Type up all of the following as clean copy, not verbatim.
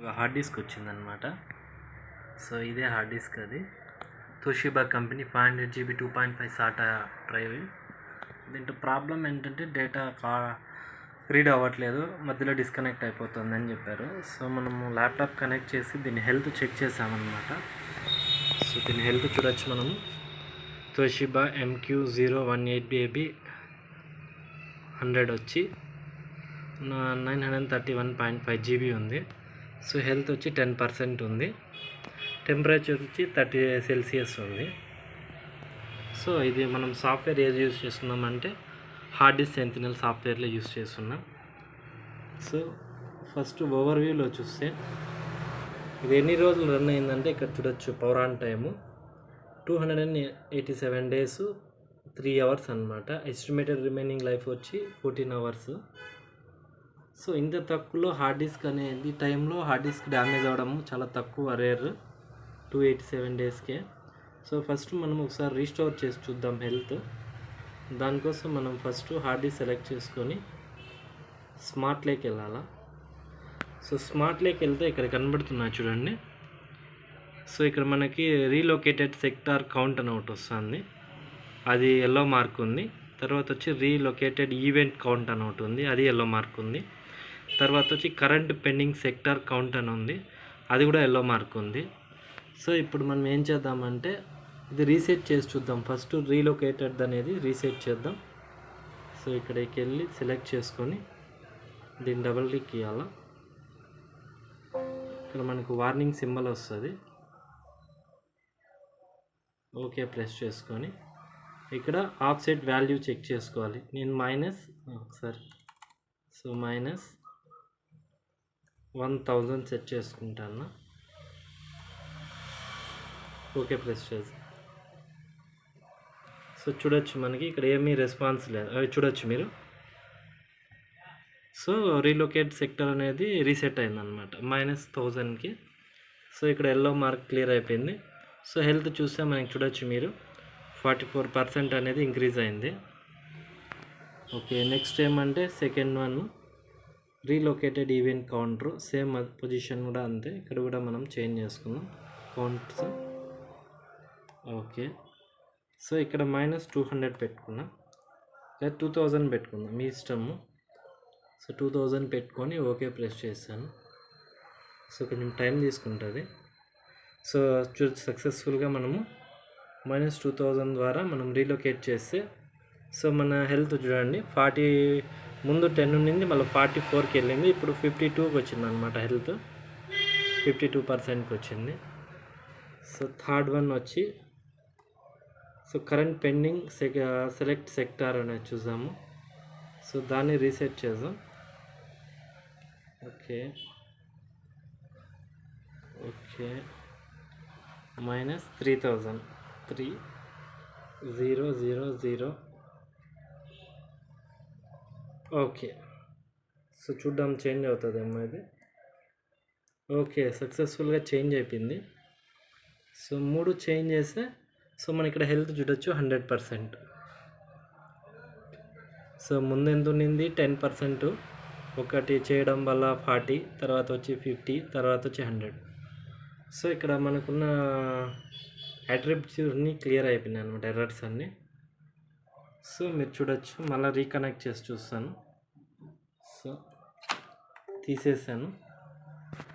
ఒక hard disk వచ్చిందనమాట. So ఇదే హార్డ్ డిస్క్, అది Toshiba company 500 GB 2.5 SATA drive. దీంట్లో ప్రాబ్లం ఏంటంటే డేటా రీడ్ అవ్వట్లేదు, మధ్యలో డిస్కనెక్ట్ అయిపోతుంది అని చెప్పారు. సో మనము ల్యాప్టాప్ కనెక్ట్ చేసి దీని హెల్త్ చెక్ చేసామన్నమాట. సో దీని హెల్త్ చూడొచ్చు మనము. తోషిబా MQ018AB 100 వచ్చి 931.5 GB ఉంది. సో హెల్త్ వచ్చి 10% ఉంది. టెంపరేచర్ వచ్చి 30 సెల్సియస్ ఉంది. సో ఇది మనం సాఫ్ట్వేర్ ఏది యూజ్ చేస్తున్నామంటే హార్డ్ డిస్క్ సెంటినల్ సాఫ్ట్వేర్లో యూజ్ చేస్తున్నాం. సో ఫస్ట్ ఓవర్వ్యూలో చూస్తే ఇది ఎన్ని రోజులు రన్ అయిందంటే ఇక్కడ చూడొచ్చు. Power on time 287 days 3 hours అనమాట. ఎస్టిమేటెడ్ రిమైనింగ్ లైఫ్ వచ్చి 14 hours. సో ఇంత తక్కువలో హార్డ్ డిస్క్ అనేది టైంలో హార్డ్ డిస్క్ డ్యామేజ్ అవ్వడము చాలా తక్కువ, రేర్. 287 daysకే. సో ఫస్ట్ మనం ఒకసారి రీస్టోర్ చేసి చూద్దాం హెల్త్. దానికోసం మనం ఫస్ట్ హార్డ్ డిస్క్ సెలెక్ట్ చేసుకొని స్మార్ట్లోకి వెళ్ళాలా. సో స్మార్ట్లోకి వెళ్తే ఇక్కడ కనబడుతున్నాయి చూడండి. సో ఇక్కడ మనకి రీలొకేటెడ్ సెక్టార్ కౌంట్ అని ఒకటి వస్తుంది, అది ఎల్లో మార్క్ ఉంది. తర్వాత వచ్చి రీలొకేటెడ్ ఈవెంట్ కౌంట్ అని ఒకటి ఉంది, అది ఎల్లో మార్క్ ఉంది. తర్వాత వచ్చి కరెంట్ పెండింగ్ సెక్టార్ కౌంట్ అని ఉంది, అది కూడా ఎల్లో మార్క్ ఉంది. సో ఇప్పుడు మనం ఏం చేద్దామంటే ఇది రీసెట్ చేసి చూద్దాం. ఫస్ట్ రీలొకేటెడ్ అనేది రీసెట్ చేద్దాం. సో ఇక్కడికి వెళ్ళి సెలెక్ట్ చేసుకొని దీన్ని డబుల్ క్లిక్ ఇవ్వాలా. ఇక్కడ మనకు వార్నింగ్ సింబల్ వస్తుంది, ఓకే ప్రెస్ చేసుకొని ఇక్కడ ఆఫ్సెట్ వాల్యూ చెక్ చేసుకోవాలి. నేను ఒకసారి -1000 సెట్ చేసుకుంటాను. ఓకే ప్రెస్ చేసి సో చూడొచ్చు మనకి ఇక్కడ ఏమీ రెస్పాన్స్ లేదు, అవి చూడొచ్చు మీరు. సో రీలొకేట్ సెక్టర్ అనేది రీసెట్ అయిందనమాట -1000కి. సో ఇక్కడ ఎల్లో మార్క్ క్లియర్ అయిపోయింది. సో హెల్త్ చూస్తే మనకి చూడొచ్చు మీరు 44% అనేది ఇంక్రీజ్ అయింది. ఓకే, నెక్స్ట్ ఏమంటే second one relocated event counter, same position కూడా అంతే. ఇక్కడ కూడా మనం చేంజ్ చేసుకుందాం కౌంట్స్. ఓకే, సో ఇక్కడ -200 పెట్టుకున్నాం, లేదా 2000 పెట్టుకుందాం, మీ ఇష్టము. సో 2000 పెట్టుకొని ఓకే ప్రెస్ చేస్తాను. సో కొంచెం టైం తీసుకుంటుంది. సో సక్సెస్ఫుల్గా మనము -2000 ద్వారా మనం రీలొకేట్ చేస్తే సో మన హెల్త్ చూడండి 40 ముందు 10 ఉండింది, మళ్ళీ 44కి వెళ్ళింది, ఇప్పుడు 52కి వచ్చింది అనమాట. హెల్త్ 52%కి వచ్చింది. సో థర్డ్ వన్ వచ్చి so current pending select sector అనేది చూసాము. సో దాన్ని రీసెట్ చేద్దాం. ఓకే -3000 3000. ఓకే, సో చూద్దాం చేంజ్ అవుతుందేమో ఇది. ఓకే, సక్సెస్ఫుల్గా చేంజ్ అయిపోయింది. సో 3 చేంజ్ చేస్తే సో మన ఇక్కడ హెల్త్ చూడొచ్చు 100%. సో ముందు ఎంత ఉండింది 10%, ఒకటి చేయడం వల్ల 40, తర్వాత వచ్చి 50, తర్వాత వచ్చి 100. సో ఇక్కడ మనకున్న అట్రిబ్యూట్స్ అన్నీ క్లియర్ అయిపోయినాయి అనమాట, ఎర్రర్స్ అన్నీ. సో మీరు చూడొచ్చు, మళ్ళీ రీకనెక్ట్ చేసి చూస్తాను. సో తీసేసాను.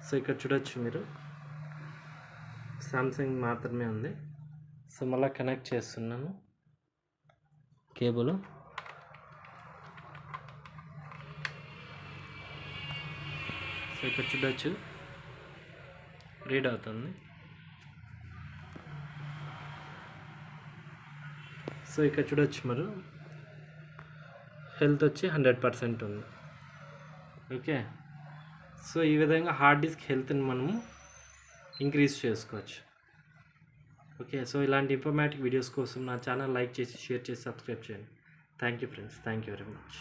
సో ఇక్కడ చూడొచ్చు మీరు సామ్సంగ్ మాత్రమే ఉంది. సో మళ్ళీ కనెక్ట్ చేస్తున్నాను కేబుల్. సో ఇక్కడ చూడొచ్చు రీడ్ అవుతుంది. సో ఇక్కడ చూడొచ్చు మరి హెల్త్ వచ్చి 100% ఉంది. ఓకే, సో ఈ విధంగా హార్డ్ డిస్క్ హెల్త్ని మనము ఇంక్రీజ్ చేసుకోవచ్చు. ఓకే, సో ఇలాంటి ఇన్ఫర్మేటివ్ వీడియోస్ కోసం నా ఛానల్ లైక్ చేసి, షేర్ చేసి, సబ్స్క్రైబ్ చేయండి. Thank you friends, thank you very much.